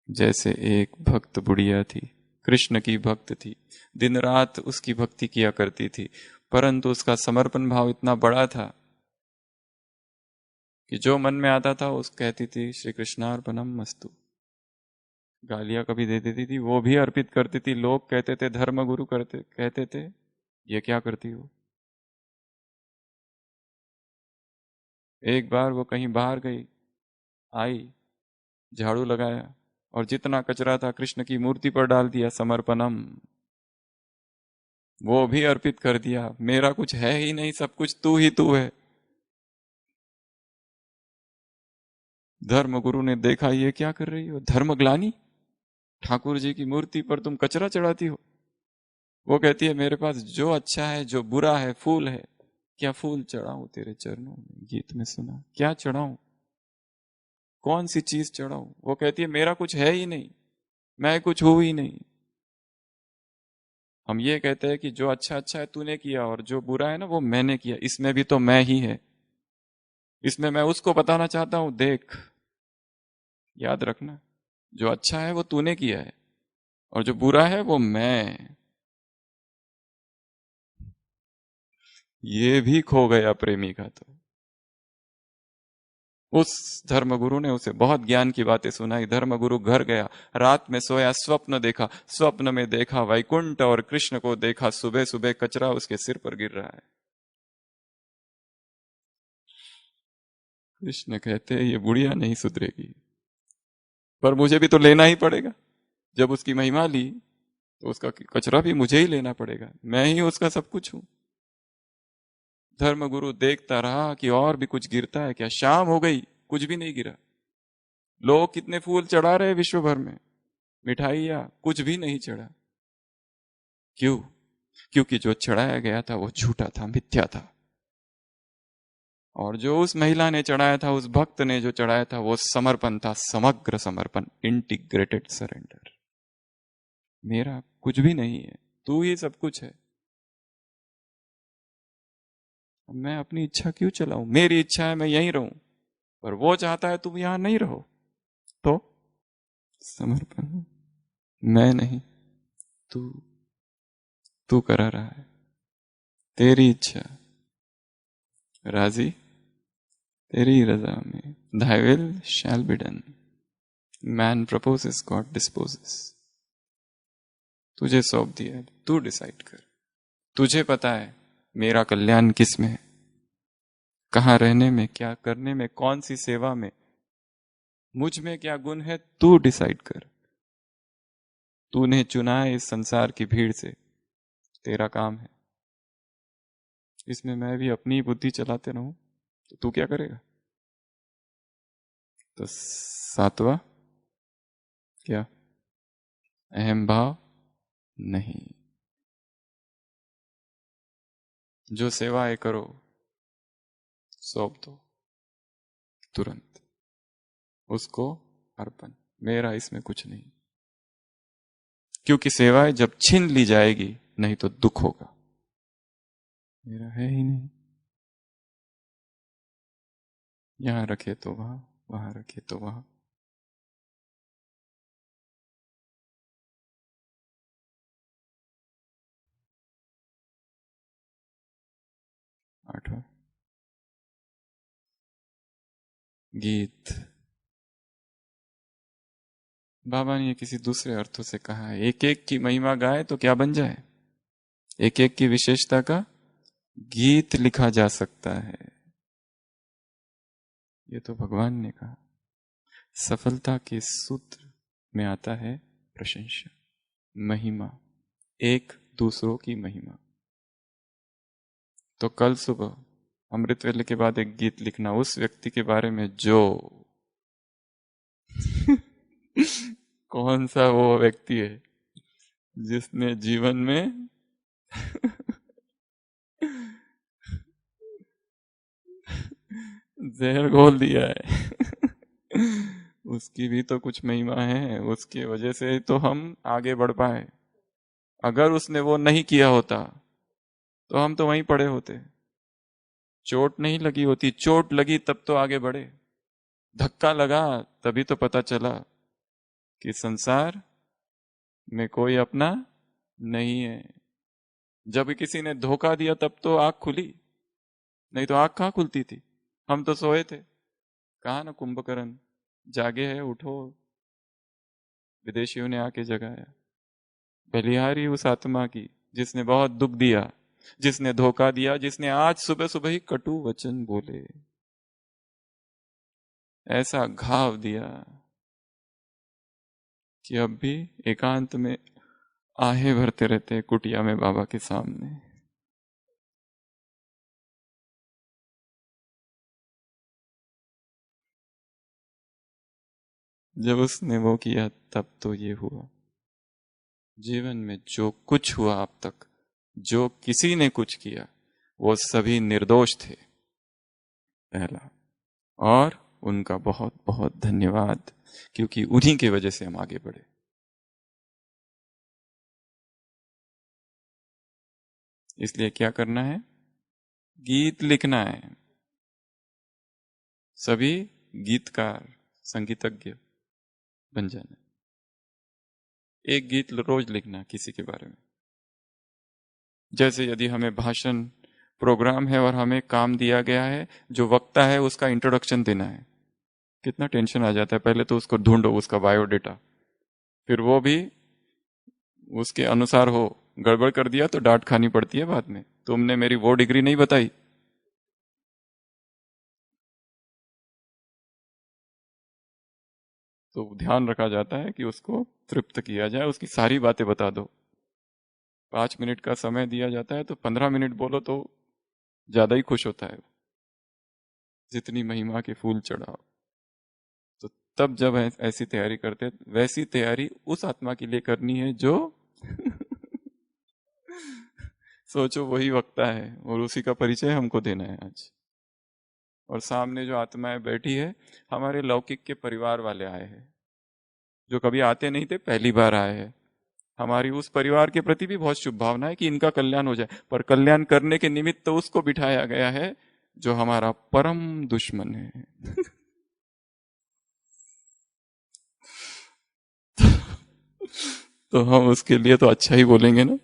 जैसे एक भक्त बुढ़िया थी, कृष्ण की भक्त थी, दिन रात उसकी भक्ति किया करती थी, परंतु उसका समर्पण भाव इतना बड़ा था कि जो मन में आता था उस कहती थी श्री कृष्णार्पणम मस्तु। गालियां कभी दे देती थी, वो भी अर्पित करती थी। लोग कहते थे, धर्म गुरु करते कहते थे, ये क्या करती हो। एक बार वो कहीं बाहर गई, आई, झाड़ू लगाया और जितना कचरा था कृष्ण की मूर्ति पर डाल दिया, समर्पणम। वो भी अर्पित कर दिया, मेरा कुछ है ही नहीं, सब कुछ तू ही तू है। धर्म गुरु ने देखा, ये क्या कर रही हो, धर्मग्लानी, ठाकुर जी की मूर्ति पर तुम कचरा चढ़ाती हो। वो कहती है, मेरे पास जो अच्छा है, जो बुरा है, फूल है, क्या फूल चढ़ाऊं तेरे चरणों में। गीत में सुना, क्या चढ़ाऊं, कौन सी चीज चढ़ाऊं। वो कहती है, मेरा कुछ है ही नहीं, मैं कुछ हूं ही नहीं। हम ये कहते हैं कि जो अच्छा अच्छा है तूने किया और जो बुरा है ना वो मैंने किया, इसमें भी तो मैं ही है। इसमें मैं उसको बताना चाहता हूं, देख, याद रखना, जो अच्छा है वो तूने किया है और जो बुरा है वो मैं। ये भी खो गया प्रेमी का तो। उस धर्मगुरु ने उसे बहुत ज्ञान की बातें सुनाई। धर्मगुरु घर गया, रात में सोया, स्वप्न देखा, स्वप्न में देखा वैकुंठ और कृष्ण को देखा, सुबह सुबह कचरा उसके सिर पर गिर रहा है। कृष्ण कहते हैं, ये बुढ़िया नहीं सुधरेगी, पर मुझे भी तो लेना ही पड़ेगा। जब उसकी महिमा ली तो उसका कचरा भी मुझे ही लेना पड़ेगा, मैं ही उसका सब कुछ हूं। धर्मगुरु देखता रहा कि और भी कुछ गिरता है क्या। शाम हो गई, कुछ भी नहीं गिरा। लोग कितने फूल चढ़ा रहे विश्व भर में, मिठाइयां, कुछ भी नहीं चढ़ा। क्यों? क्योंकि जो चढ़ाया गया था वो झूठा था, मिथ्या था। और जो उस महिला ने चढ़ाया था, उस भक्त ने जो चढ़ाया था, वो समर्पण था, समग्र समर्पण, इंटीग्रेटेड सरेंडर। मेरा कुछ भी नहीं है, तू ही सब कुछ है। मैं अपनी इच्छा क्यों चलाऊं? मेरी इच्छा है मैं यहीं रहूं, पर वो चाहता है तुम यहां नहीं रहो। तो समर्पण, मैं नहीं, तू, तू करा रहा है, तेरी इच्छा, राजी, तेरी रजा में, thy will shall be done। Man proposes, God disposes। तुझे सौंप दिया है, तू डिसाइड कर। तुझे पता है मेरा कल्याण किस में है, कहाँ रहने में, क्या करने में, कौन सी सेवा में, मुझ में क्या गुण है, तू डिसाइड कर। तूने चुना है इस संसार की भीड़ से, तेरा काम है। इसमें मैं भी अपनी बुद्धि चलाते रहूं तो तू क्या करेगा। तो 7वां क्या? अहम भाव नहीं। जो सेवाएं करो सौंप दो, तुरंत उसको अर्पण, मेरा इसमें कुछ नहीं। क्योंकि सेवाएं जब छीन ली जाएगी नहीं तो दुख होगा, मेरा है ही नहीं। यहां रखे तो वहां, वहां रखे तो वहां। आठवां गीत, बाबा ने ये किसी दूसरे अर्थों से कहा है, एक एक की महिमा गाए तो क्या बन जाए, एक एक की विशेषता का गीत लिखा जा सकता है। ये तो भगवान ने कहा। सफलता के सूत्र में आता है प्रशंसा, महिमा, एक दूसरों की महिमा। तो कल सुबह अमृत वेले के बाद एक गीत लिखना उस व्यक्ति के बारे में जो कौन सा वो व्यक्ति है जिसने जीवन में जहर घोल दिया है। उसकी भी तो कुछ महिमा है, उसकी वजह से तो हम आगे बढ़ पाए। अगर उसने वो नहीं किया होता तो हम तो वहीं पड़े होते। चोट नहीं लगी होती, चोट लगी तब तो आगे बढ़े, धक्का लगा तभी तो पता चला कि संसार में कोई अपना नहीं है। जब किसी ने धोखा दिया तब तो आंख खुली, नहीं तो आंख कहाँ खुलती थी। हम तो सोए थे। कहा ना कुंभकर्ण, जागे है उठो, विदेशियों ने आके जगाया। बलिहारी उस आत्मा की जिसने बहुत दुख दिया, जिसने धोखा दिया, जिसने आज सुबह सुबह ही कटु वचन बोले, ऐसा घाव दिया कि अब भी एकांत में आहें भरते रहते हैं कुटिया में बाबा के सामने। जब उसने वो किया तब तो ये हुआ। जीवन में जो कुछ हुआ अब तक, जो किसी ने कुछ किया, वो सभी निर्दोष थे, पहला। और उनका बहुत बहुत धन्यवाद, क्योंकि उन्हीं की वजह से हम आगे बढ़े। इसलिए क्या करना है, गीत लिखना है। सभी गीतकार, संगीतज्ञ बन जाना। एक गीत रोज लिखना किसी के बारे में। जैसे यदि हमें भाषण प्रोग्राम है और हमें काम दिया गया है, जो वक्ता है उसका इंट्रोडक्शन देना है, कितना टेंशन आ जाता है। पहले तो उसको ढूंढो, उसका बायोडेटा, फिर वो भी उसके अनुसार हो। गड़बड़ कर दिया तो डांट खानी पड़ती है बाद में, तुमने मेरी वो डिग्री नहीं बताई। तो ध्यान रखा जाता है कि उसको तृप्त किया जाए, उसकी सारी बातें बता दो। 5 मिनट का समय दिया जाता है तो 15 मिनट बोलो तो ज्यादा ही खुश होता है, जितनी महिमा के फूल चढ़ाओ। तो तब जब ऐसी तैयारी करते, वैसी तैयारी उस आत्मा के लिए करनी है जो सोचो वही वक्ता है और उसी का परिचय हमको देना है आज। और सामने जो आत्माएं बैठी है, हमारे लौकिक के परिवार वाले आए हैं, जो कभी आते नहीं थे, पहली बार आए हैं। हमारी उस परिवार के प्रति भी बहुत शुभ भावना है कि इनका कल्याण हो जाए, पर कल्याण करने के निमित्त तो उसको बिठाया गया है जो हमारा परम दुश्मन है। तो हम उसके लिए तो अच्छा ही बोलेंगे ना।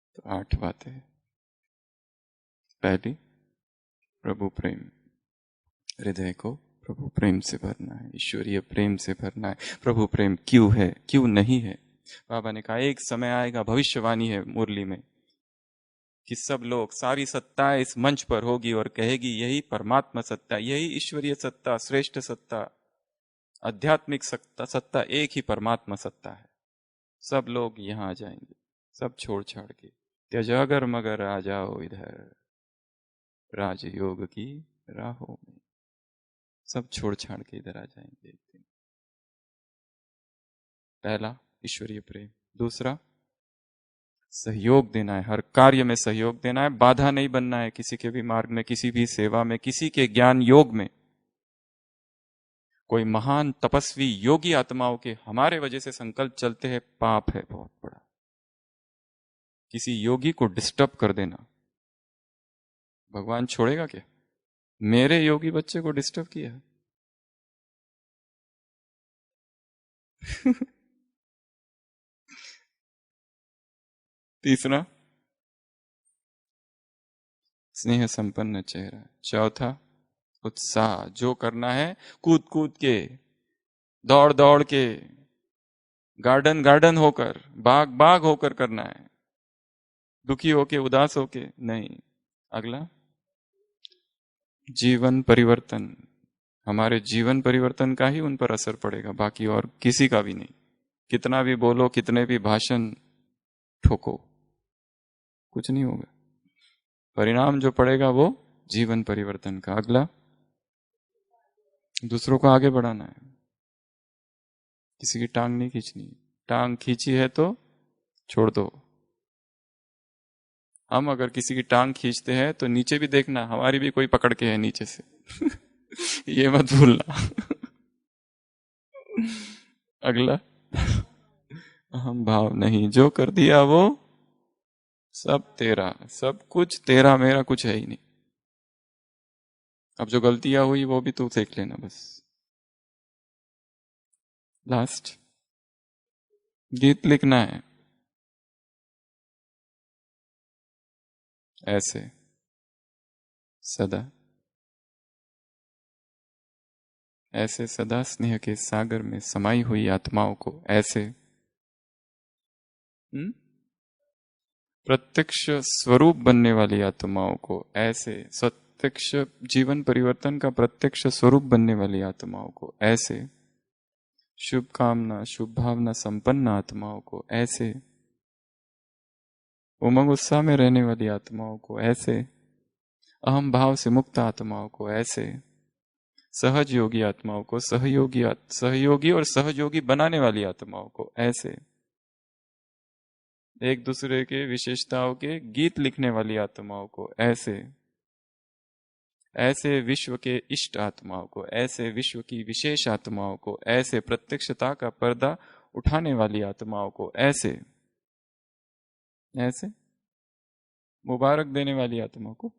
तो 8 बातें। पहली, प्रभु प्रेम। हृदय को प्रभु प्रेम से भरना है, ईश्वरीय प्रेम से भरना है। प्रभु प्रेम क्यों है, क्यों नहीं है। बाबा ने कहा एक समय आएगा, भविष्यवाणी है मुरली में, कि सब लोग, सारी सत्ता इस मंच पर होगी और कहेगी यही परमात्मा सत्ता, यही ईश्वरीय सत्ता, श्रेष्ठ सत्ता, आध्यात्मिक सत्ता, सत्ता एक ही परमात्मा सत्ता है। सब लोग यहां आ जाएंगे, सब छोड़ छाड़ के, त्यजागर मगर आ जाओ इधर राजयोग की राहों में। सब छोड़ छाड़ के इधर आ जाएंगे एक दिन। पहला ईश्वरीय प्रेम, दूसरा सहयोग देना है, हर कार्य में सहयोग देना है, बाधा नहीं बनना है किसी के भी मार्ग में, किसी भी सेवा में, किसी के ज्ञान योग में। कोई महान तपस्वी योगी आत्माओं के हमारे वजह से संकल्प चलते हैं, पाप है बहुत बड़ा। किसी योगी को डिस्टर्ब कर देना, भगवान छोड़ेगा क्या? मेरे योगी बच्चे को डिस्टर्ब किया तीसरा, स्नेह संपन्न चेहरा। चौथा, उत्साह, जो करना है कूद कूद के, दौड़ दौड़ के, गार्डन गार्डन होकर, बाग बाग होकर करना है, दुखी होके उदास होके नहीं। अगला, जीवन परिवर्तन, हमारे जीवन परिवर्तन का ही उन पर असर पड़ेगा, बाकी और किसी का भी नहीं। कितना भी बोलो, कितने भी भाषण ठोको, कुछ नहीं होगा। परिणाम जो पड़ेगा वो जीवन परिवर्तन का। अगला, दूसरों को आगे बढ़ाना है, किसी की टांग नहीं खींचनी। टांग खींची है तो छोड़ दो। हम अगर किसी की टांग खींचते हैं तो नीचे भी देखना, हमारी भी कोई पकड़ के है नीचे से ये मत भूलना अगला, अहम भाव नहीं, जो कर दिया वो सब तेरा, सब कुछ तेरा, मेरा कुछ है ही नहीं। अब जो गलतियां हुई वो भी तू देख लेना बस। लास्ट, गीत लिखना है ऐसे सदा, ऐसे सदा स्नेह के सागर में समाई हुई आत्माओं को ऐसे प्रत्यक्ष स्वरूप बनने वाली आत्माओं को ऐसे, प्रत्यक्ष जीवन परिवर्तन का प्रत्यक्ष स्वरूप बनने वाली आत्माओं को ऐसे, शुभ कामना शुभ भावना संपन्न आत्माओं को ऐसे, उमंग उत्साह में रहने वाली आत्माओं को ऐसे, अहम भाव से मुक्त आत्माओं को ऐसे, सहज योगी आत्माओं को सहयोगी और सहयोगी बनाने वाली आत्माओं को ऐसे, एक दूसरे के विशेषताओं के गीत लिखने वाली आत्माओं को ऐसे, ऐसे विश्व के इष्ट आत्माओं को ऐसे, विश्व की विशेष आत्माओं को ऐसे, प्रत्यक्षता का पर्दा उठाने वाली आत्माओं को ऐसे, ऐसे मुबारक देने वाली आत्माओं को।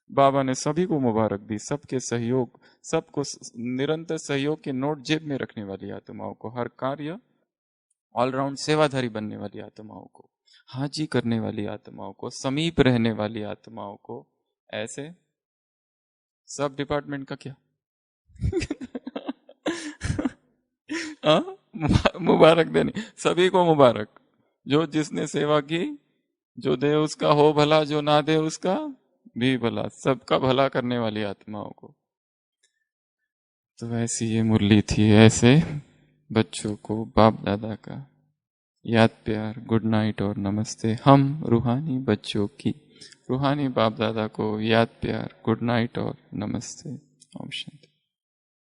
बाबा ने सभी को मुबारक दी, सबके सहयोग, सबको निरंतर सहयोग के नोट जेब में रखने वाली आत्माओं को, हर कार्य ऑलराउंड सेवाधारी बनने वाली आत्माओं को, हाजी करने वाली आत्माओं को, समीप रहने वाली आत्माओं को ऐसे, सब डिपार्टमेंट का क्या मुबारक देने, सभी को मुबारक, जो जिसने सेवा की, जो दे उसका हो भला, जो ना दे उसका भी भला, सबका भला करने वाली आत्माओं को। तो ऐसी ये मुरली थी, ऐसे बच्चों को बाप दादा का याद प्यार, गुड नाइट और नमस्ते। हम रूहानी बच्चों की रूहानी बाप दादा को याद प्यार, गुड नाइट और नमस्ते। ओम शांति।